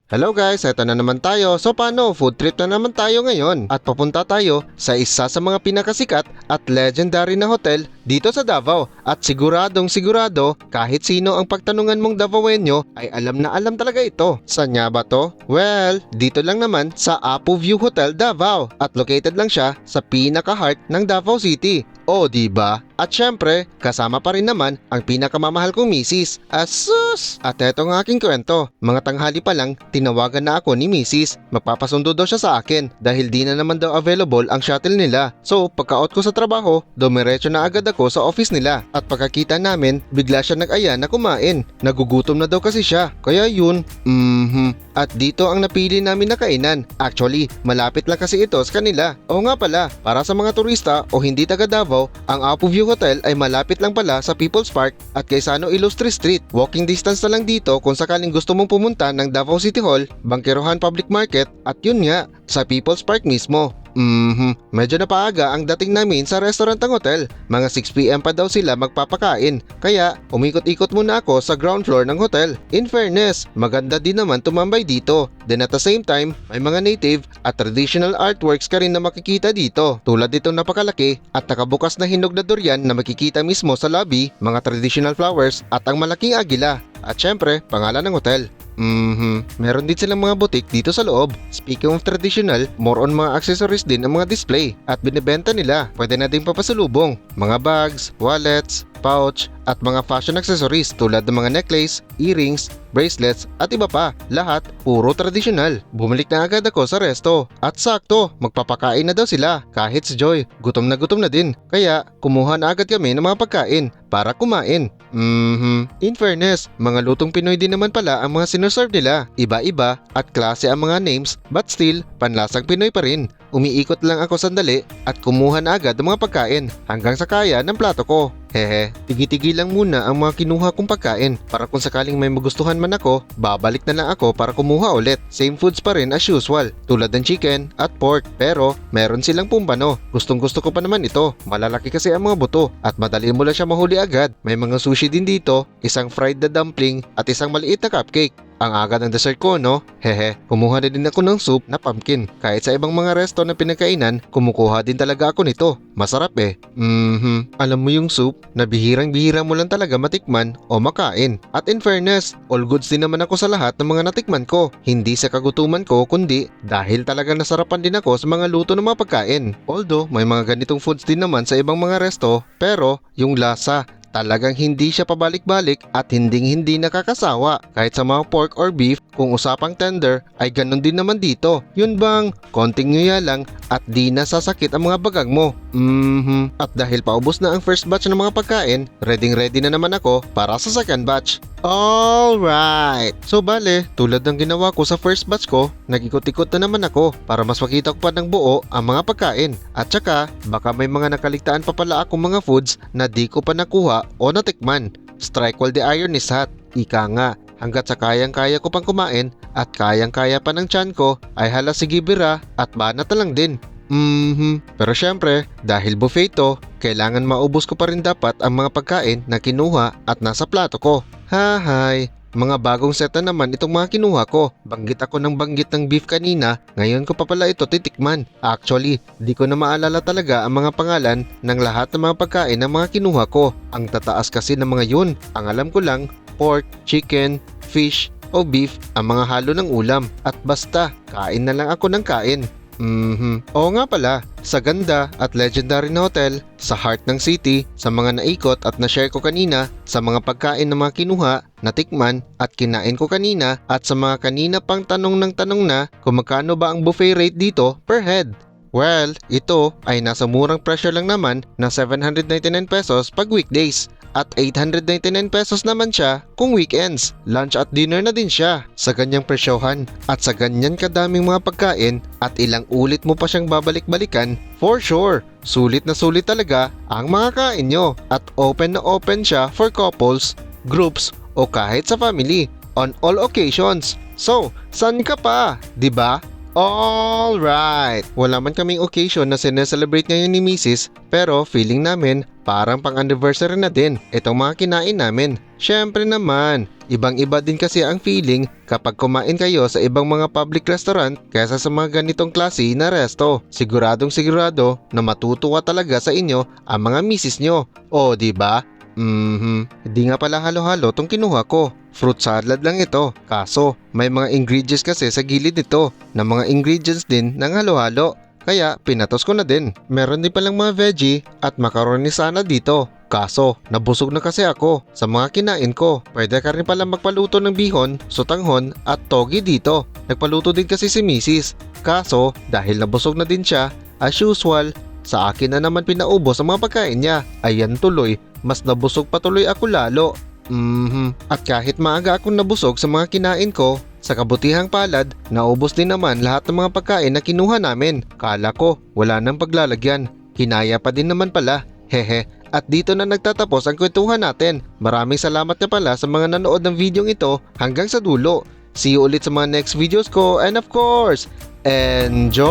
Hello guys, eto na naman tayo. So paano, food trip na naman tayo ngayon at papunta tayo sa isa sa mga pinakasikat at legendary na hotel dito sa Davao. At siguradong sigurado, kahit sino ang pagtanungan mong Davaoenyo ay alam na alam talaga ito. Saan nga ba to? Well, dito lang naman sa Apo View Hotel Davao at located lang siya sa pinaka-heart ng Davao City. O diba? At syempre, kasama pa rin naman ang pinakamamahal kong misis. Asus! At eto ang aking kwento. Mga tanghali pa lang, tinawagan na ako ni misis. Magpapasundo daw siya sa akin dahil di na naman daw available ang shuttle nila. So pagka-out ko sa trabaho, dumiretso na agad ako sa office nila. At pagkakita namin, bigla siya nag-aya na kumain. Nagugutom na daw kasi siya. Kaya yun, At dito ang napili namin na kainan. Actually, malapit lang kasi ito sa kanila. Oo nga pala, para sa mga turista o hindi taga Davao, ang Apo View Hotel ay malapit lang pala sa People's Park at kay Sano Ilustre Street. Walking distance na lang dito kung sakaling gusto mong pumunta ng Davao City Hall, Bangkerohan Public Market at yun nga, sa People's Park mismo. Medyo napaaga ang dating namin sa restaurant ng hotel. Mga 6 PM pa daw sila magpapakain. Kaya umikot-ikot muna ako sa ground floor ng hotel. In fairness, maganda din naman tumambay dito. Then at the same time, may mga native at traditional artworks ka rin na makikita dito. Tulad itong napakalaki at nakabukas na hinog na durian na makikita mismo sa lobby, mga traditional flowers at ang malaking agila. At syempre, pangalan ng hotel. Meron din silang mga butik dito sa loob. Speaking of traditional, more on mga accessories din ang mga display at binibenta nila. Pwede na din papasalubong. Mga bags, wallets, pouch at mga fashion accessories tulad ng mga necklace, earrings, bracelets at iba pa. Lahat puro traditional. Bumalik na agad ako sa resto at sakto, magpapakain na daw sila. Kahit si Joy, gutom na din. Kaya kumuha na agad kami ng mga pagkain para kumain. In fairness, mga lutong Pinoy din naman pala ang mga sinuserve nila. Iba-iba at klase ang mga names but still, panlasang Pinoy pa rin. Umiikot lang ako sandali at kumuha na agad ng mga pagkain hanggang sa kaya ng plato ko. Hehe, tigi-tigi lang muna ang mga kinuha kong pagkain para kung sakaling may magustuhan man ako, babalik na lang ako para kumuha ulit. Same foods pa rin as usual, tulad ng chicken at pork, pero meron silang pumpano. Gustong gusto ko pa naman ito, malalaki kasi ang mga buto at madali mo lang siya mahuli agad. May mga sushi din dito, isang fried na dumpling at isang maliit na cupcake. Ang aga ng dessert ko, no? Hehe, kumuha na din ako ng soup na pumpkin. Kahit sa ibang mga resto na pinagkainan, kumukuha din talaga ako nito. Masarap eh. Alam mo yung soup, na bihirang-bihira mo lang talaga matikman o makain. At in fairness, all goods din naman ako sa lahat ng mga natikman ko. Hindi sa kagutuman ko, kundi dahil talaga nasarapan din ako sa mga luto ng mga pagkain. Although, may mga ganitong foods din naman sa ibang mga resto, pero yung lasa, talagang hindi siya pabalik-balik at hindi nakakasawa. Kahit sa mga pork or beef, kung usapang tender ay ganun din naman dito. Yun bang, konting nguya lang at di nasasakit ang mga bagang mo. At dahil paubos na ang first batch ng mga pagkain, ready na naman ako para sa second batch. Alright! So bale, tulad ng ginawa ko sa first batch ko, nag-ikot-ikot na naman ako para mas makita ko pa ng buo ang mga pagkain. At saka, baka may mga nakaligtaan pa pala akong mga foods na di ko pa nakuha o natikman. Strike while the iron is hot. Ika nga, hanggat sa kayang-kaya ko pang kumain at kayang-kaya pa ng tiyan ko ay hala sige bira at banat na lang din. Pero syempre, dahil buffet to, kailangan maubos ko pa rin dapat ang mga pagkain na kinuha at nasa plato ko. Hahay! Mga bagong set na naman itong mga kinuha ko. Banggit ako ng banggit ng beef kanina, ngayon ko pa pala ito titikman. Actually, di ko na maalala talaga ang mga pangalan ng lahat ng mga pagkain ng mga kinuha ko. Ang tataas kasi ng mga yun. Ang alam ko lang, pork, chicken, fish o beef ang mga halo ng ulam. At basta, kain na lang ako ng kain. Oo nga pala, sa ganda at legendary na hotel, sa heart ng city, sa mga naikot at na-share ko kanina, sa mga pagkain na mga kinuha, natikman at kinain ko kanina, at sa mga kanina pang tanong na kung magkano ba ang buffet rate dito per head. Well, ito ay nasa murang presyo lang naman na 799 pesos pag weekdays at 899 pesos naman siya kung weekends. Lunch at dinner na din siya sa ganyang presyohan at sa ganyan kadaming mga pagkain at ilang ulit mo pa siyang babalik-balikan, for sure, sulit na sulit talaga ang mga kain nyo at open na open siya for couples, groups o kahit sa family on all occasions. So, saan ka pa? Diba? Alright! Wala man kaming occasion na sineselebrate ngayon ni Mrs. Pero feeling namin parang pang-anniversary na din itong mga kinain namin. Syempre naman, Ibang-iba din kasi ang feeling kapag kumain kayo sa ibang mga public restaurant kaysa sa mga ganitong klase na resto. Siguradong sigurado na matutuwa talaga sa inyo ang mga misis nyo. O, di ba? Hindi nga pala halo-halo tong kinuha ko. Fruit salad lang ito. Kaso, may mga ingredients kasi sa gilid nito na mga ingredients din ng halo-halo. Kaya pinatos ko na din. Meron din palang mga veggie at macaroni sana dito. Kaso, nabusog na kasi ako sa mga kinain ko. Pwede ka rin pala magpaluto ng bihon, sotanghon at togi dito. Nagpaluto din kasi si Mrs. Kaso, dahil nabusog na din siya, as usual, sa akin na naman pinaubos ang mga pagkain niya. Ayan tuloy, mas nabusog pa tuloy ako lalo. At kahit maaga akong nabusog sa mga kinain ko, sa kabutihang palad, naubos din naman lahat ng mga pagkain na kinuha namin. Kala ko, wala nang paglalagyan. Kinaya pa din naman pala. Hehe. At dito na nagtatapos ang kwentuhan natin. Maraming salamat na pala sa mga nanood ng video ito hanggang sa dulo. See you ulit sa mga next videos ko and of course, enjoy!